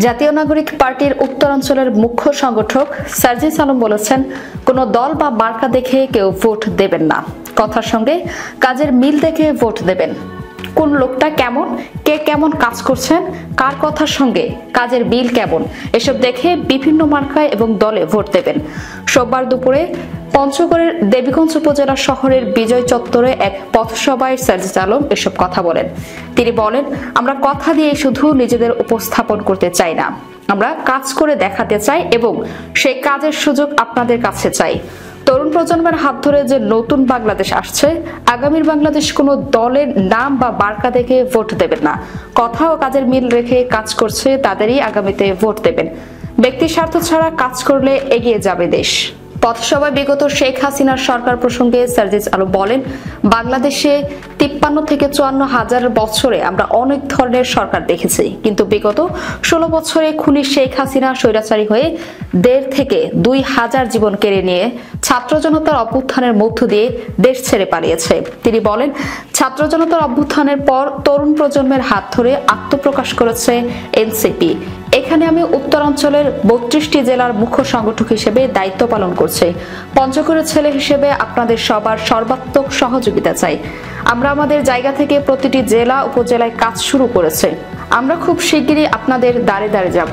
জাতীয় নাগরিক পার্টির উত্তরাঞ্চলের মুখ্য সংগঠক সার্জিস আলম বলেছেন, কোনো দল বা মার্কা দেখে কেউ ভোট দেবেন না, কথার সঙ্গে কাজের মিল দেখে ভোট দেবেন। কোন লোকটা কেমন, কে কেমন কাজ করছেন, কার কথার সঙ্গে কাজের মিল কেমন, এসব দেখে বিভিন্ন মার্কায় এবং দলে ভোট দেবেন। সোমবার দুপুরে পঞ্চগড়ের দেবীগঞ্জ উপজেলা শহরের বিজয় চত্বরে এক পথসভায় সার্জিস আলম এসব কথা বলেন। তিনি বলেন, আমরা কথা দিয়ে শুধু নিজেদের উপস্থাপন করতে চাই না, আমরা কাজ করে দেখাতে চাই এবং সেই কাজের সুযোগ আপনাদের কাছে চাই। তরুণ প্রজন্মের হাত ধরে যে নতুন বাংলাদেশ আসছে, আগামীর বাংলাদেশ কোনো দলের নাম বা মার্কা দেখে ভোট দেবেন না, কথা ও কাজের মিল রেখে কাজ করছে তাদেরই আগামীতে ভোট দেবেন। ব্যক্তি স্বার্থ ছাড়া কাজ করলে এগিয়ে যাবে দেশ। পথসভায় বিগত শেখ হাসিনার সরকার প্রসঙ্গে সার্জিস আলম বলেন, বাংলাদেশে 53 থেকে 54 হাজার বছরে আমরা অনেক ধরনের সরকার দেখেছি, কিন্তু বিগত 16 বছরে খুনি শেখ হাসিনা স্বৈরাচারী হয়ে 1.5 থেকে 2 হাজার জীবন কেড়ে নিয়ে ছাত্র জনতার অভ্যুত্থানের মধ্য দিয়ে দেশ ছেড়ে পালিয়েছে। তিনি বলেন, ছাত্র জনতার অভ্যুত্থানের পর তরুণ প্রজন্মের হাত ধরে আত্মপ্রকাশ করেছে এনসিপি। এখানে আমি উত্তরাঞ্চলের 32টি জেলার মুখ্য সংগঠক হিসেবে দায়িত্ব পালন করছি। পঞ্চগড়ের ছেলে হিসেবে আপনাদের সবার সর্বাত্মক সহযোগিতা চাই। আমরা আমাদের জায়গা থেকে প্রতিটি জেলা উপজেলায় কাজ শুরু করেছি। আমরা খুব শিগগিরই আপনাদের দ্বারে দ্বারে যাব।